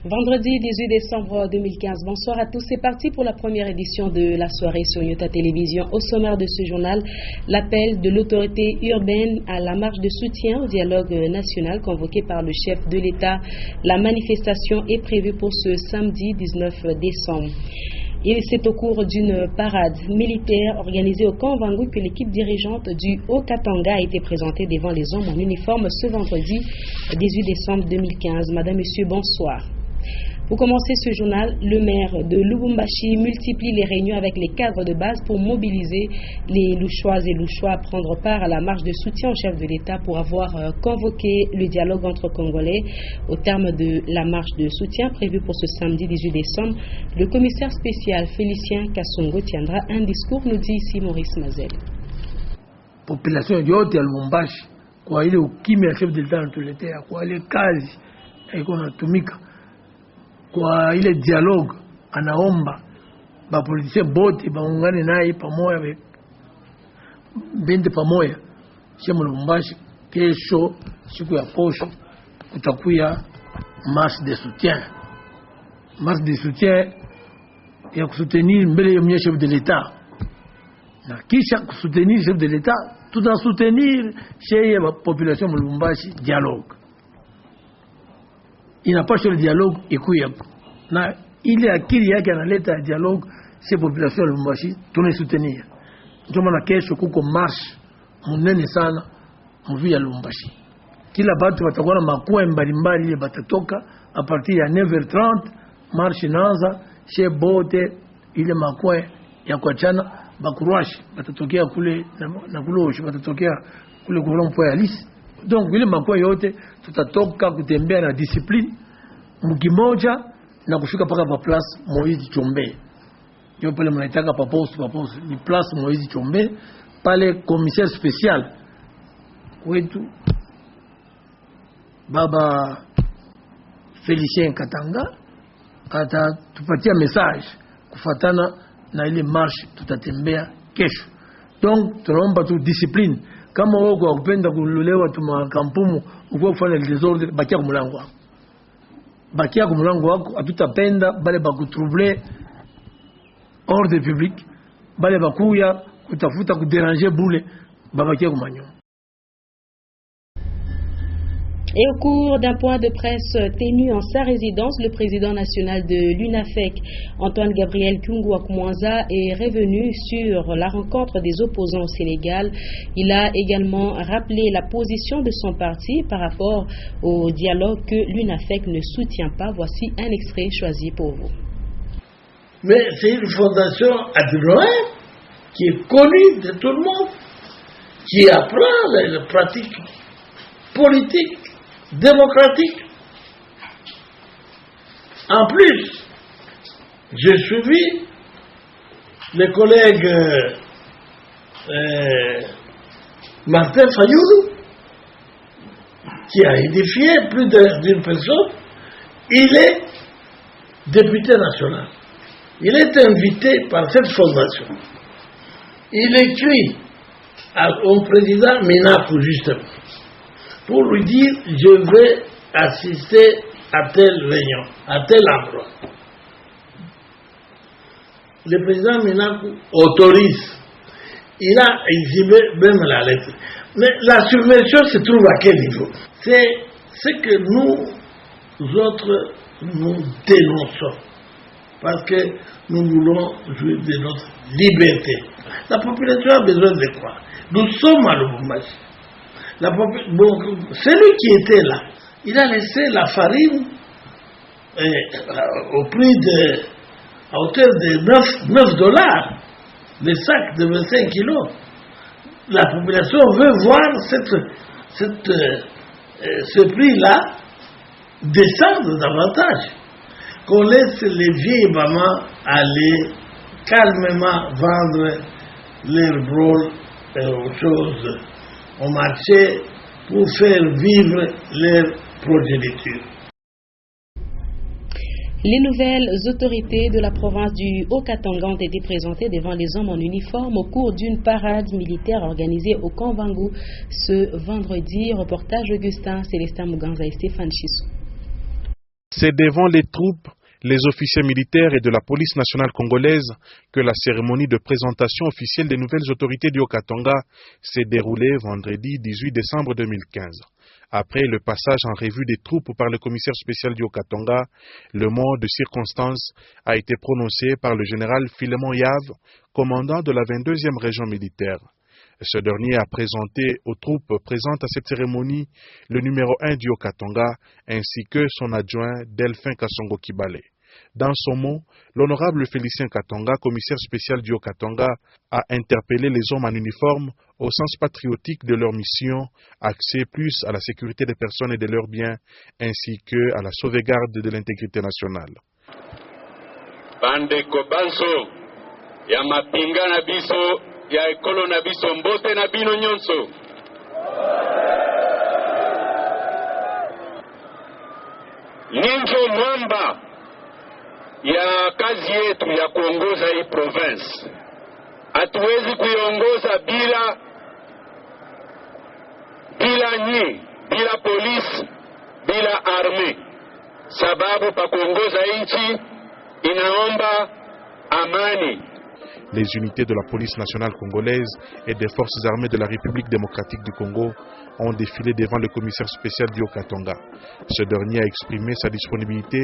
Vendredi 18 décembre 2015, bonsoir à tous. C'est parti pour la première édition de la soirée sur Nyota Télévision. Au sommaire de ce journal, l'appel de l'autorité urbaine à la marche de soutien au dialogue national convoqué par le chef de l'État. La manifestation est prévue pour ce samedi 19 décembre. Et c'est au cours d'une parade militaire organisée au camp Vangu que l'équipe dirigeante du Haut-Katanga a été présentée devant les hommes en uniforme ce vendredi 18 décembre 2015. Madame, Monsieur, bonsoir. Pour commencer ce journal, le maire de Lubumbashi multiplie les réunions avec les cadres de base pour mobiliser les Louchoises et Louchois à prendre part à la marche de soutien au chef de l'État pour avoir convoqué le dialogue entre Congolais. Au terme de la marche de soutien prévue pour ce samedi 18 décembre, le commissaire spécial Félicien Kassongo tiendra un discours, nous dit ici Maurice Mazel. Population yote ya Lubumbashi kwa ile ukimya ya chef de l'État anatuletea, kwa ile kazi iko natumika, kwa ile dialogue anaomba bapolitisia bote baungane naye pamoja, bende pamoja shemu Lubumbashi. Kesho siku ya posho kutakuya marche de soutien, ya kusutenir mbele ya chef de l'État, na kisha kusutenir chef de l'État tunasoutenir chez la population de Lubumbashi dialogue. Inapasha le dialogue ikuya na ile akili yake analeta dialogue, ces populations de Lubumbashi tunasoutenir. Ndio maana kesho kuko marche munene sana mvi ya Lubumbashi. Kila batu watakuwa na makuwa mbalimbali ile batatoka a partir ya 9h30 marche inaanza chez bote ile makuwa ya kuachana bakuruashi batatokea kule na kuloshi batatokea kule kwa mpo ya lisi. Donc ile makuwa yote tutatoka kutembea na discipline mkimoja na kufika paka pa place Moïse Chombe. Ndio pale mnaitaka pa poste ni place Moïse Chombe, pale commissaire spécial wetu baba Félicien Katanga atatupatia message kufatana na ile marche tutatembea kesho. Donc tunaomba tu discipline. Kama wewe kwa kupenda kululewa tuma kampumu uko kufanya desordre, bakia kwa mlango wako, hatutapenda bale bakutroubler ordre public, bale bakuya kutafuta kudéranger boule, babakia kwa manyo. Et au cours d'un point de presse tenu en sa résidence, le président national de l'UNAFEC, Antoine Gabriel Kungwa-Kumwanza, est revenu sur la rencontre des opposants au Sénégal. Il a également rappelé la position de son parti par rapport au dialogue que l'UNAFEC ne soutient pas. Voici un extrait choisi pour vous. Mais c'est une fondation adroite qui est connue de tout le monde, qui apprend les pratiques politiques démocratique. En plus, j'ai suivi les collègues Martin Fayoulou, qui a édifié plus d'une personne. Il est député national. Il est invité par cette fondation. Il écrit au président Minakou justement pour lui dire je vais assister à telle réunion, à tel endroit. Le président Minakou autorise. Il a exhibé même la lettre. Mais la subvention se trouve à quel niveau? C'est ce que nous autres nous dénonçons. Parce que nous voulons jouir de notre liberté. La population a besoin de quoi? Nous sommes à Lubumbashi. Celui qui était là, il a laissé la farine au prix à hauteur de 9 $, le sac de 25 kilos. La population veut voir ce prix-là descendre davantage. Qu'on laisse les vieilles mamans aller calmement vendre leurs broles et autres choses au marché pour faire vivre leur progéniture. Les nouvelles autorités de la province du Haut-Katanga ont été présentées devant les hommes en uniforme au cours d'une parade militaire organisée au camp Vangu ce vendredi. Reportage Augustin, Célestin Muganza et Stéphane Chissou. C'est devant les troupes, les officiers militaires et de la police nationale congolaise que la cérémonie de présentation officielle des nouvelles autorités du Haut-Katanga s'est déroulée vendredi 18 décembre 2015. Après le passage en revue des troupes par le commissaire spécial du Haut-Katanga, le mot de circonstance a été prononcé par le général Philémon Yave, commandant de la 22e région militaire. Ce dernier a présenté aux troupes présentes à cette cérémonie le numéro 1 du Haut-Katanga ainsi que son adjoint Delphin Kassongo Kibale. Dans son mot, l'honorable Félicien Katonga, commissaire spécial du Haut-Katanga, a interpellé les hommes en uniforme au sens patriotique de leur mission, axée plus à la sécurité des personnes et de leurs biens, ainsi que à la sauvegarde de l'intégrité nationale. Bandeko banso, ya mapinga na biso, ya ekolo na biso mbote na bino nyonso. Ninjo mwamba ya kazi yetu ya kuongoza hii province. Hatuwezi kuiongoza bila bila polisi, bila arme. Sababu pa kuongoza nchi inaomba amani. Les unités de la police nationale congolaise et des forces armées de la République démocratique du Congo ont défilé devant le commissaire spécial du Haut-Katanga. Ce dernier a exprimé sa disponibilité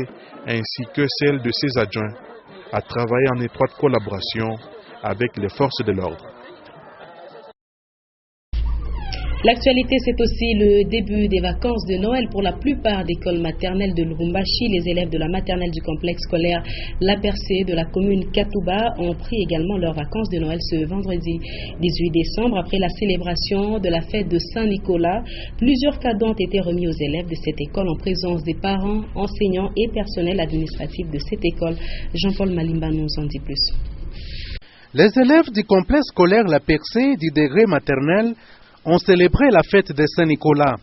ainsi que celle de ses adjoints à travailler en étroite collaboration avec les forces de l'ordre. L'actualité, c'est aussi le début des vacances de Noël pour la plupart des écoles maternelles de Lubumbashi. Les élèves de la maternelle du complexe scolaire La Percée de la commune Katouba ont pris également leurs vacances de Noël ce vendredi 18 décembre. Après la célébration de la fête de Saint-Nicolas, plusieurs cadeaux ont été remis aux élèves de cette école en présence des parents, enseignants et personnels administratifs de cette école. Jean-Paul Malimba nous en dit plus. Les élèves du complexe scolaire La Percée du degré maternel ont célébré la fête de Saint-Nicolas.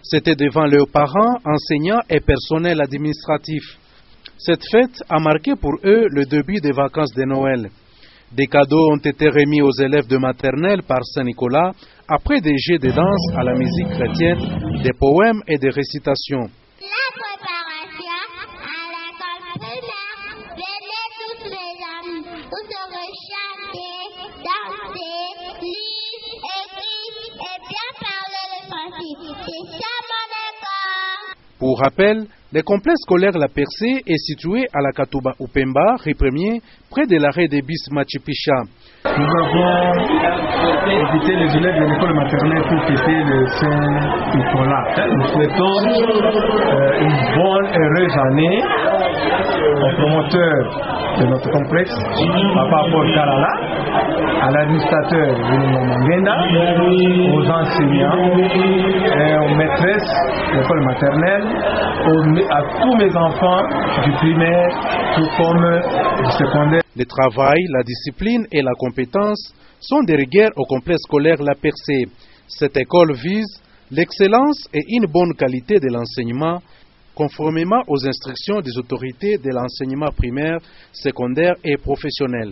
C'était devant leurs parents, enseignants et personnel administratif. Cette fête a marqué pour eux le début des vacances de Noël. Des cadeaux ont été remis aux élèves de maternelle par Saint-Nicolas après des jeux de danse à la musique chrétienne, des poèmes et des récitations. La préparation à l'école primaire, venez tous les amis, vous serez chanter, danser, lire, écrire et bien parler le français. C'est ça mon école. Pour rappel, le complexe scolaire La Percée est situé à la Katouba Upemba, rue 1er, près de l'arrêt des bus Machipicha. Nous avons invité les élèves de l'école maternelle pour fêter le Saint-Nicolas. Nous souhaitons une bonne, heureuse année aux promoteurs de notre complexe, Papa Paul Kalala, à l'administrateur William Mangenda, aux enseignants et aux maîtresses de l'école maternelle, à tous mes enfants du primaire tout comme du secondaire. Le travail, la discipline et la compétence sont des rigueurs au complexe scolaire La Percée. Cette école vise l'excellence et une bonne qualité de l'enseignement, conformément aux instructions des autorités de l'enseignement primaire, secondaire et professionnel.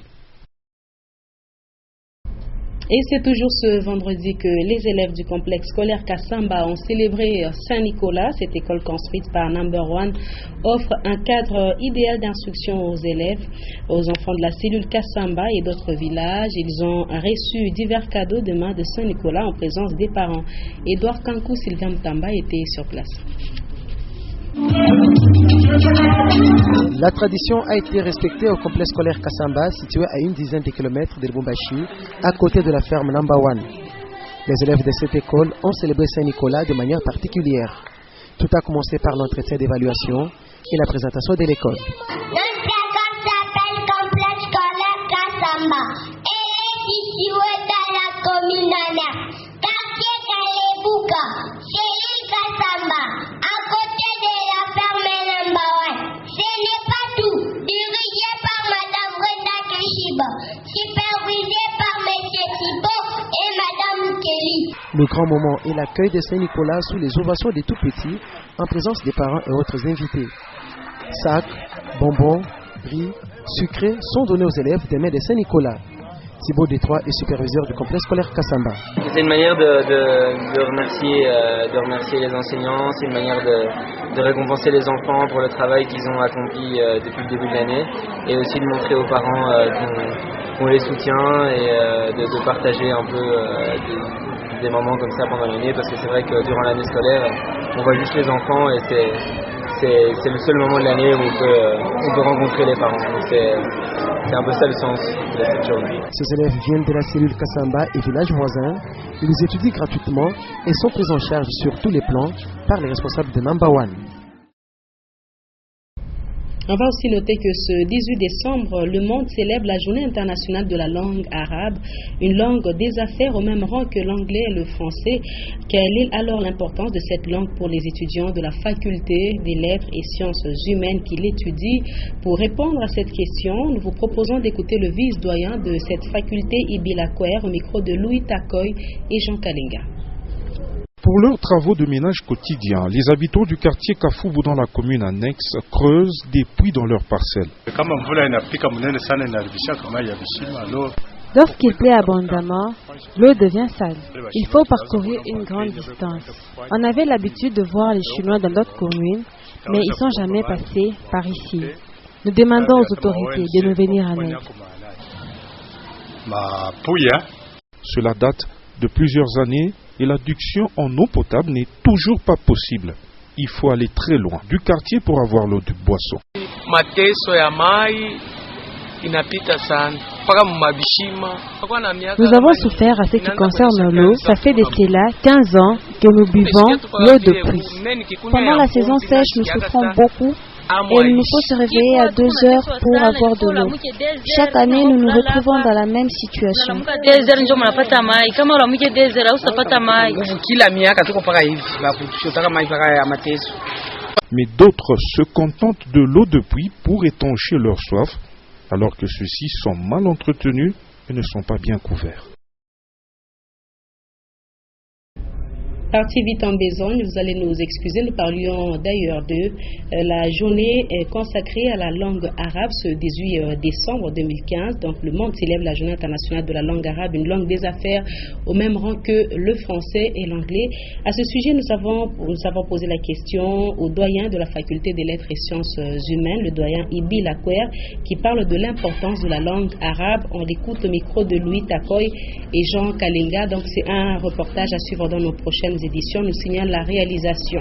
Et c'est toujours ce vendredi que les élèves du complexe scolaire Kassamba ont célébré Saint-Nicolas. Cette école construite par Number One offre un cadre idéal d'instruction aux élèves, aux enfants de la cellule Kassamba et d'autres villages. Ils ont reçu divers cadeaux de main de Saint-Nicolas en présence des parents. Édouard Kankou, Sylvain Mtamba étaient sur place. La tradition a été respectée au complexe scolaire Kassamba, situé à une dizaine de kilomètres de Lubumbashi, à côté de la ferme Number One. Les élèves de cette école ont célébré Saint-Nicolas de manière particulière. Tout a commencé par l'entretien d'évaluation et la présentation de l'école. Notre école s'appelle complexe scolaire Kassamba. Elle est située dans la commune d'Anna, quartier Kalebouka, cellule Kassamba, à côté de la ferme Number One. Ce n'est pas tout. Dirigé par Madame Brenda Keshiba, supervisé par M. Thibault et Madame Kelly. Le grand moment est l'accueil de Saint-Nicolas sous les ovations des tout-petits, en présence des parents et autres invités. Sacs, bonbons, riz, sucrés sont donnés aux élèves des mains de Saint-Nicolas. Thibaut Détroit est superviseur du complexe scolaire Kassamba. C'est une manière de remercier les enseignants, c'est une manière de récompenser les enfants pour le travail qu'ils ont accompli depuis le début de l'année et aussi de montrer aux parents qu'on les soutient et de partager un peu des moments comme ça pendant l'année, parce que c'est vrai que durant l'année scolaire, on voit juste les enfants et c'est le seul moment de l'année où on peut rencontrer les parents. Donc c'est un peu ça le sens de cette journée. Ces élèves viennent de la cellule Kassamba et villages voisins. Ils étudient gratuitement et sont pris en charge sur tous les plans par les responsables de Number One. On va aussi noter que ce 18 décembre, le monde célèbre la journée internationale de la langue arabe, une langue des affaires au même rang que l'anglais et le français. Quelle est alors l'importance de cette langue pour les étudiants de la faculté des lettres et sciences humaines qui l'étudient? Pour répondre à cette question, nous vous proposons d'écouter le vice-doyen de cette faculté, Ibi Laquer, au micro de Louis Takoy et Jean Kalinga. Pour leurs travaux de ménage quotidien, les habitants du quartier Kafoubou dans la commune annexe creusent des puits dans leurs parcelles. Lorsqu'il pleut abondamment, l'eau devient sale. Il faut parcourir une grande distance. On avait l'habitude de voir les Chinois dans d'autres communes, mais ils ne sont jamais passés par ici. Nous demandons aux autorités de nous venir en aide. Cela date de plusieurs années et l'adduction en eau potable n'est toujours pas possible. Il faut aller très loin du quartier pour avoir l'eau de boisson. Nous avons souffert à ce qui concerne l'eau. Ça fait de cela 15 ans que nous buvons l'eau de pluie. Pendant la saison sèche, nous souffrons beaucoup. Et il nous faut se réveiller à 2 heures pour avoir de l'eau. Chaque année, nous nous retrouvons dans la même situation. Mais d'autres se contentent de l'eau de pluie pour étancher leur soif, alors que ceux-ci sont mal entretenus et ne sont pas bien couverts. Partie vite en besogne, vous allez nous excuser, nous parlions d'ailleurs de la journée consacrée à la langue arabe ce 18 décembre 2015. Donc le monde célèbre la journée internationale de la langue arabe, une langue des affaires au même rang que le français et l'anglais. À ce sujet, nous avons posé la question au doyen de la faculté des lettres et sciences humaines, le doyen Ibi Laquer, qui parle de l'importance de la langue arabe. On l'écoute au micro de Louis Takoy et Jean Kalinga. Donc c'est un reportage à suivre dans nos prochaines éditions, nous signale la réalisation.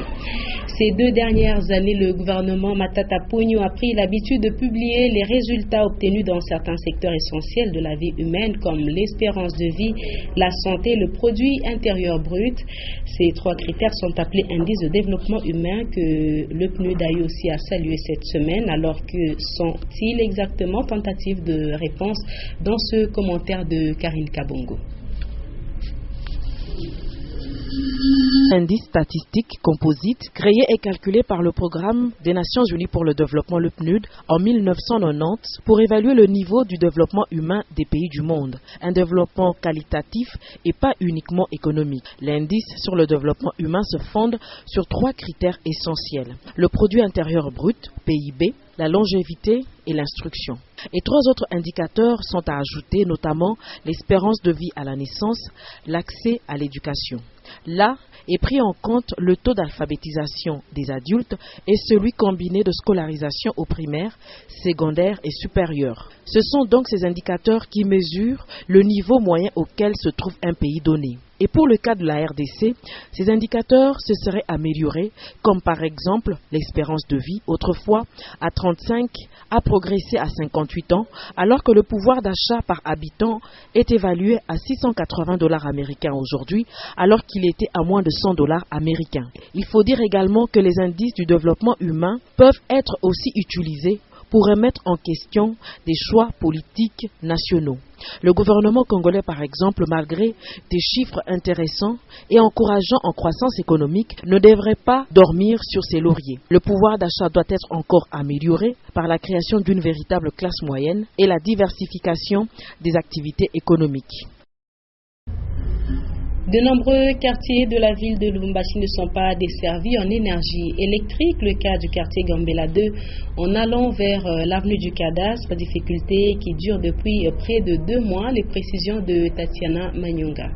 Ces 2 dernières années, le gouvernement Matata Ponyo a pris l'habitude de publier les résultats obtenus dans certains secteurs essentiels de la vie humaine, comme l'espérance de vie, la santé, le produit intérieur brut. Ces 3 critères sont appelés indices de développement humain que le PNUD a eu aussi à saluer cette semaine. Alors que sont-ils exactement? Tentative de réponse dans ce commentaire de Karine Kabongo. Indice statistique composite créé et calculé par le Programme des Nations Unies pour le développement, le PNUD, en 1990 pour évaluer le niveau du développement humain des pays du monde. Un développement qualitatif et pas uniquement économique. L'indice sur le développement humain se fonde sur 3 critères essentiels. Le produit intérieur brut, PIB, la longévité et l'instruction. Et 3 autres indicateurs sont à ajouter, notamment l'espérance de vie à la naissance, l'accès à l'éducation. Là est pris en compte le taux d'alphabétisation des adultes et celui combiné de scolarisation au primaire, secondaire et supérieur. Ce sont donc ces indicateurs qui mesurent le niveau moyen auquel se trouve un pays donné. Et pour le cas de la RDC, ces indicateurs se seraient améliorés, comme par exemple l'espérance de vie, autrefois à 35, a progressé à 58 ans, alors que le pouvoir d'achat par habitant est évalué à $680 américains aujourd'hui, alors qu'il était à moins de $100 américains. Il faut dire également que les indices du développement humain peuvent être aussi utilisés pour remettre en question des choix politiques nationaux. Le gouvernement congolais, par exemple, malgré des chiffres intéressants et encourageants en croissance économique, ne devrait pas dormir sur ses lauriers. Le pouvoir d'achat doit être encore amélioré par la création d'une véritable classe moyenne et la diversification des activités économiques. De nombreux quartiers de la ville de Lubumbashi ne sont pas desservis en énergie électrique. Le cas du quartier Gambela 2 en allant vers l'avenue du Cadastre, difficulté qui dure depuis près de 2 mois. Les précisions de Tatiana Manyonga.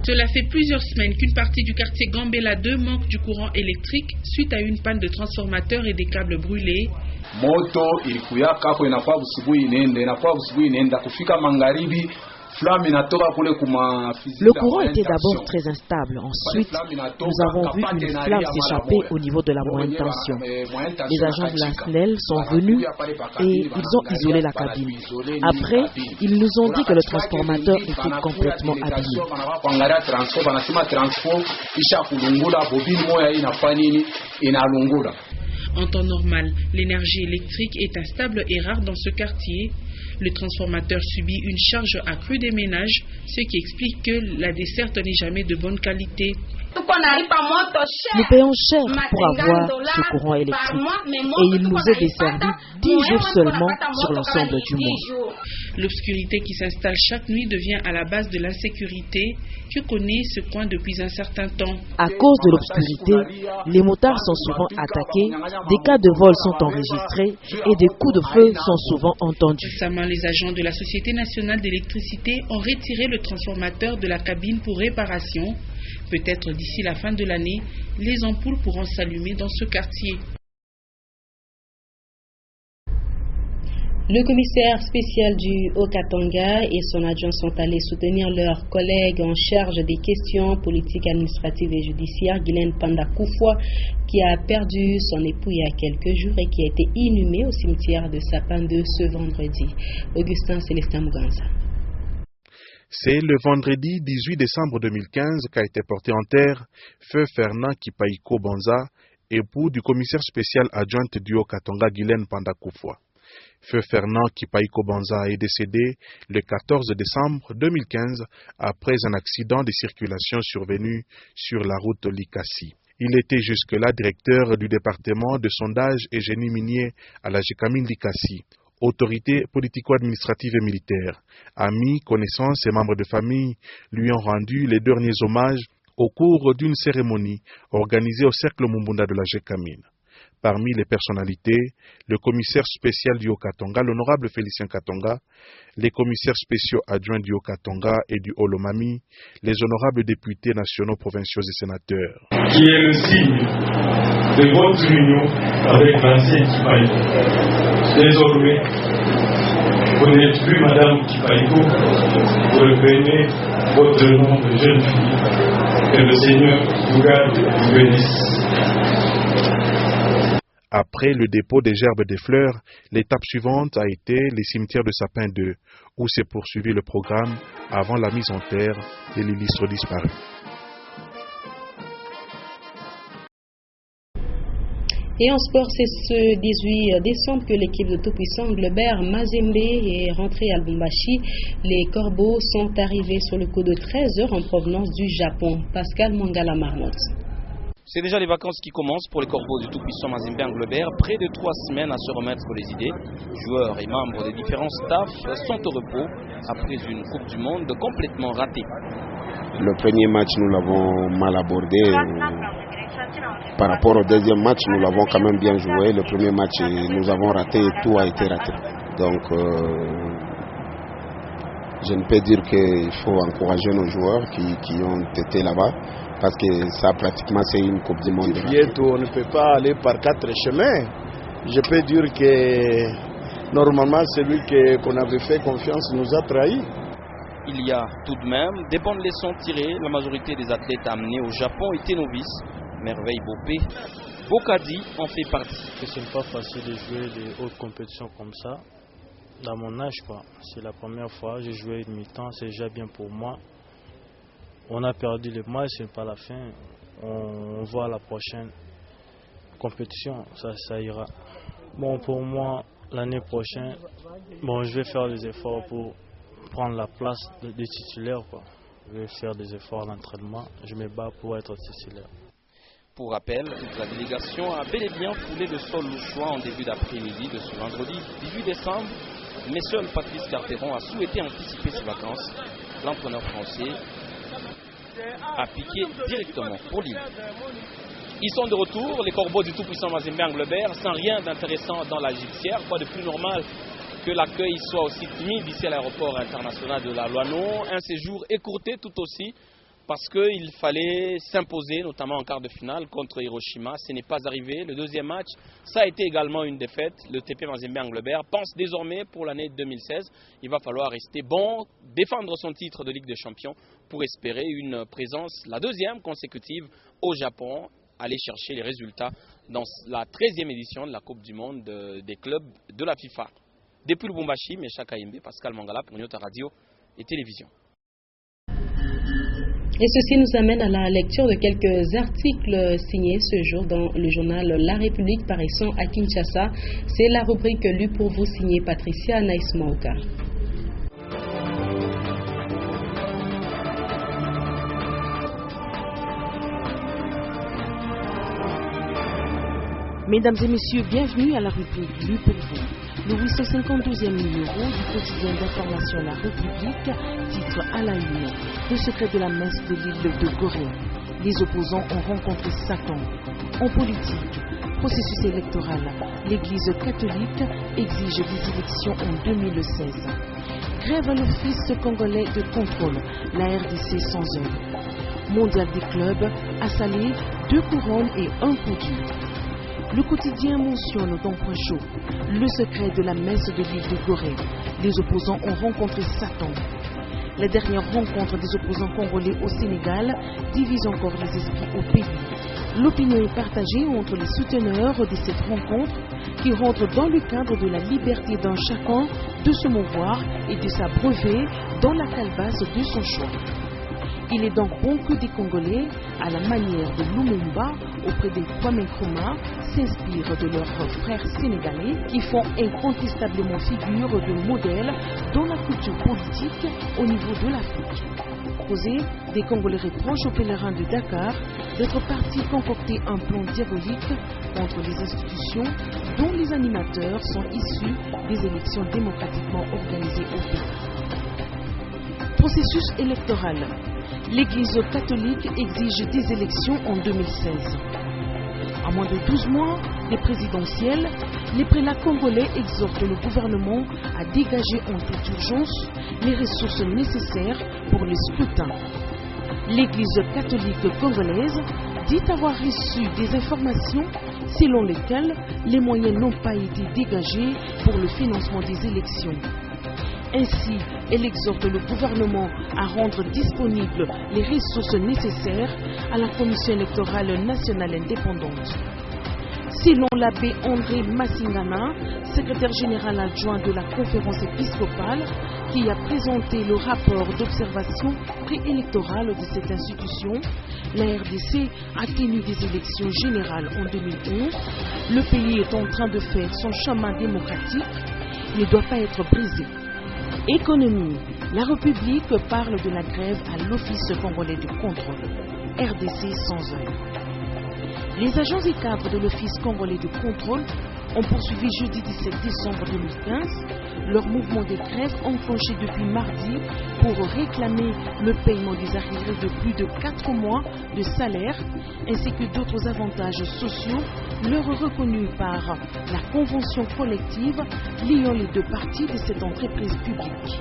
Cela fait plusieurs semaines qu'une partie du quartier Gambela 2 manque du courant électrique suite à une panne de transformateur et des câbles brûlés. Moto ilikuya kako inakuwa busubuhi inaenda kufika magharibi. Le courant était d'abord très instable. Ensuite, nous avons vu une flamme s'échapper au niveau de la moyenne tension. Les agents de la SNEL sont venus et ils ont isolé la cabine. Après, ils nous ont dit que le transformateur était complètement abîmé. En temps normal, l'énergie électrique est instable et rare dans ce quartier. Le transformateur subit une charge accrue des ménages, ce qui explique que la desserte n'est jamais de bonne qualité. Nous payons cher pour avoir ce courant électrique et il nous est desservi 10 jours seulement sur l'ensemble du mois. L'obscurité qui s'installe chaque nuit devient à la base de l'insécurité que connaît ce coin depuis un certain temps. À cause de l'obscurité, les motards sont souvent attaqués, des cas de vol sont enregistrés et des coups de feu sont souvent entendus. Récemment, les agents de la Société nationale d'électricité ont retiré le transformateur de la cabine pour réparation. Peut-être d'ici la fin de l'année, les ampoules pourront s'allumer dans ce quartier. Le commissaire spécial du Haut-Katanga et son adjoint sont allés soutenir leurs collègues en charge des questions politiques, administratives et judiciaires, Guylaine Panda Koufoua, qui a perdu son époux il y a quelques jours et qui a été inhumé au cimetière de Sapin 2 ce vendredi. Augustin Célestin Muganza. C'est le vendredi 18 décembre 2015 qu'a été porté en terre Feu Fernand Kipaiko Banza, époux du commissaire spécial adjoint du Haut-Katanga Guylaine Panda Koufoua. Feu Fernand Kipaiko Banza est décédé le 14 décembre 2015 après un accident de circulation survenu sur la route Likasi. Il était jusque-là directeur du département de sondage et génie minier à la Gécamine Likasi. Autorités politico-administratives et militaires, amis, connaissances et membres de famille lui ont rendu les derniers hommages au cours d'une cérémonie organisée au Cercle Mumbunda de la Gécamine. Parmi les personnalités, le commissaire spécial du Haut-Katanga, l'honorable Félicien Katonga, les commissaires spéciaux adjoints du Haut-Katanga et du Haut-Lomami, les honorables députés nationaux, provinciaux et sénateurs. Qui est le signe de votre union avec l'ancien Kipaiko. Désormais, vous n'êtes plus Madame Kipaiko, vous reprenez votre nom de jeune fille. Que le Seigneur vous garde et vous bénisse. Après le dépôt des gerbes des fleurs, l'étape suivante a été les cimetières de Sapin 2, où s'est poursuivi le programme avant la mise en terre de l'illustre disparu. Et en sport, c'est ce 18 décembre que l'équipe de tout-puissant Globert Mazembe est rentrée à Lubumbashi. Les Corbeaux sont arrivés sur le coup de 13 heures en provenance du Japon. Pascal Mangala Marmotte. C'est déjà les vacances qui commencent pour les Corbeaux du tout-puissant Mazembe Globert. Près de 3 semaines à se remettre les idées. Joueurs et membres des différents staffs sont au repos après une Coupe du Monde complètement ratée. Le premier match, nous l'avons mal abordé. Par rapport au deuxième match, nous l'avons quand même bien joué. Le premier match, nous avons raté et tout a été raté. Donc, je ne peux dire qu'il faut encourager nos joueurs qui ont été là-bas. Parce que ça, pratiquement, c'est une Coupe du Monde. On ne peut pas aller par 4 chemins. Je peux dire que, normalement, celui qu'on avait fait confiance nous a trahis. Il y a tout de même des bonnes leçons tirées. La majorité des athlètes amenés au Japon étaient novices. Merveille Bopé, Bokadi en fait partie. Ce n'est pas facile de jouer des hautes compétitions comme ça. Dans mon âge, c'est la première fois. J'ai joué une mi-temps, c'est déjà bien pour moi. On a perdu le match, ce n'est pas la fin. On voit la prochaine compétition, ça ira. Bon, pour moi, l'année prochaine, je vais faire des efforts pour prendre la place de titulaire. Je vais faire des efforts à l'entraînement. Je me bats pour être titulaire. Pour rappel, toute la délégation a bel et bien foulé le sol louchois en début d'après-midi de ce vendredi 18 décembre. Mais seul Patrice Carteron a souhaité anticiper ses vacances. L'entraîneur français a piqué directement pour Lille. Ils sont de retour, les Corbeaux du tout-puissant Mazembe Anglebert, sans rien d'intéressant dans la gîtière. Quoi de plus normal que l'accueil soit aussi timide ici à l'aéroport international de la Loano. Un séjour écourté tout aussi parce qu'il fallait s'imposer, notamment en quart de finale contre Hiroshima. Ce n'est pas arrivé. Le deuxième match, ça a été également une défaite. Le TP Mazembe Anglebert pense désormais pour l'année 2016. Il va falloir rester bon, défendre son titre de Ligue des Champions pour espérer une présence, la deuxième consécutive au Japon. Aller chercher les résultats dans la 13e édition de la Coupe du Monde des clubs de la FIFA. Depuis Lubumbashi, Mecha Kayembe, Pascal Mangala pour Nyota Radio et Télévision. Et ceci nous amène à la lecture de quelques articles signés ce jour dans le journal La République paraissant à Kinshasa. C'est la rubrique lue pour vous signée Patricia Anaïs Maoka. Mesdames et messieurs, bienvenue à la rubrique lue pour vous. Le 852e numéro du quotidien d'information La République titre à la une le secret de la messe de l'île de Gorée. Les opposants ont rencontré Satan. En politique, processus électoral, l'Église catholique exige des élections en 2016. Grève à l'Office congolais de contrôle, la RDC sans heure. Mondial des clubs, à Salé, 2 couronnes et 1 coup dur. Le quotidien mentionne dans Point Chaud le secret de la messe de l'île de Gorée. Les opposants ont rencontré Satan. La dernière rencontre des opposants congolais au Sénégal divise encore les esprits au pays. L'opinion est partagée entre les souteneurs de cette rencontre qui rentre dans le cadre de la liberté d'un chacun de se mouvoir et de s'abreuver dans la calebasse de son choix. Il est donc bon que des Congolais, à la manière de Lumumba auprès des Kwame Nkrumah, s'inspirent de leurs frères sénégalais qui font incontestablement figure de modèle dans la culture politique au niveau de l'Afrique. Posé, des Congolais reprochent aux pèlerins de Dakar d'être partis concocter un plan diabolique contre les institutions dont les animateurs sont issus des élections démocratiquement organisées au pays. Processus électoral. L'Église catholique exige des élections en 2016. À moins de 12 mois des présidentielles, les prélats congolais exhortent le gouvernement à dégager en toute urgence les ressources nécessaires pour les scrutins. L'Église catholique congolaise dit avoir reçu des informations selon lesquelles les moyens n'ont pas été dégagés pour le financement des élections. Ainsi, elle exhorte le gouvernement à rendre disponibles les ressources nécessaires à la Commission électorale nationale indépendante. Selon l'abbé André Massingana, secrétaire général adjoint de la conférence épiscopale, qui a présenté le rapport d'observation préélectorale de cette institution, la RDC a tenu des élections générales en 2011. Le pays est en train de faire son chemin démocratique, il ne doit pas être brisé. Économie. La République parle de la grève à l'Office congolais de contrôle. RDC sans heure. Les agents et cadres de l'Office congolais de contrôle ont poursuivi jeudi 17 décembre 2015 leur mouvement de grève enclenché depuis mardi pour réclamer le paiement des arriérés de plus de 4 mois de salaire ainsi que d'autres avantages sociaux leur reconnus par la convention collective liant les deux parties de cette entreprise publique.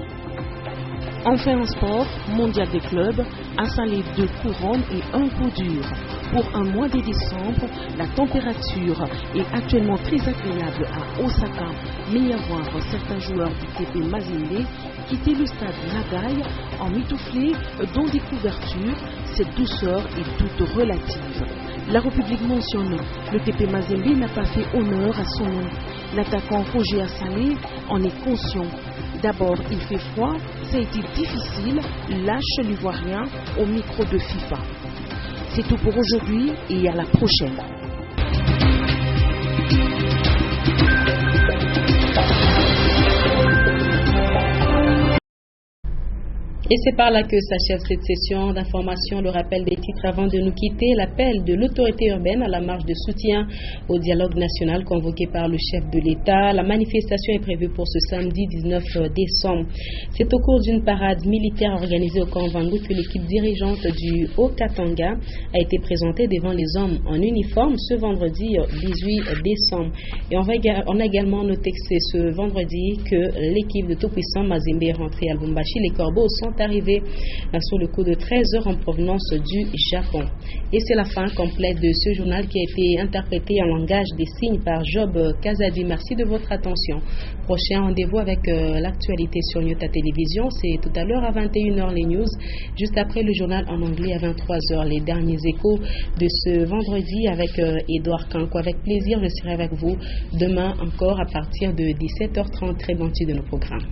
Enfin en sport, mondial des clubs, à Salé 2 couronnes et 1 coup dur. Pour un mois de décembre, la température est actuellement très agréable à Osaka, mais y avoir certains joueurs du TP Mazembe quitter le stade Nagai en mitouflé dans des couvertures. Cette douceur est toute relative. La République mentionne le TP Mazembe n'a pas fait honneur à son nom. L'attaquant Roger Assalé en est conscient. D'abord, il fait froid, ça a été difficile, lâche l'Ivoirien au micro de FIFA. C'est tout pour aujourd'hui et à la prochaine. Et c'est par là que s'achève cette session d'information. Le rappel des titres avant de nous quitter. L'appel de l'autorité urbaine à la marche de soutien au dialogue national convoqué par le chef de l'État. La manifestation est prévue pour ce samedi 19 décembre. C'est au cours d'une parade militaire organisée au camp Vangu que l'équipe dirigeante du Haut-Katanga a été présentée devant les hommes en uniforme ce vendredi 18 décembre. Et on a également noté que c'est ce vendredi que l'équipe de tout-puissant Mazembe est rentrée à Lubumbashi. Les corbeaux sont arrivés sur le coup de 13 heures en provenance du Japon. Et c'est la fin complète de ce journal qui a été interprété en langage des signes par Job Kazadi. Merci de votre attention. Prochain rendez-vous avec l'actualité sur Nyota Télévision, c'est tout à l'heure à 21h les news, juste après le journal en anglais à 23h. Les derniers échos de ce vendredi avec Edouard Kanko. Avec plaisir, je serai avec vous demain encore à partir de 17h30. Très bon de nos programmes.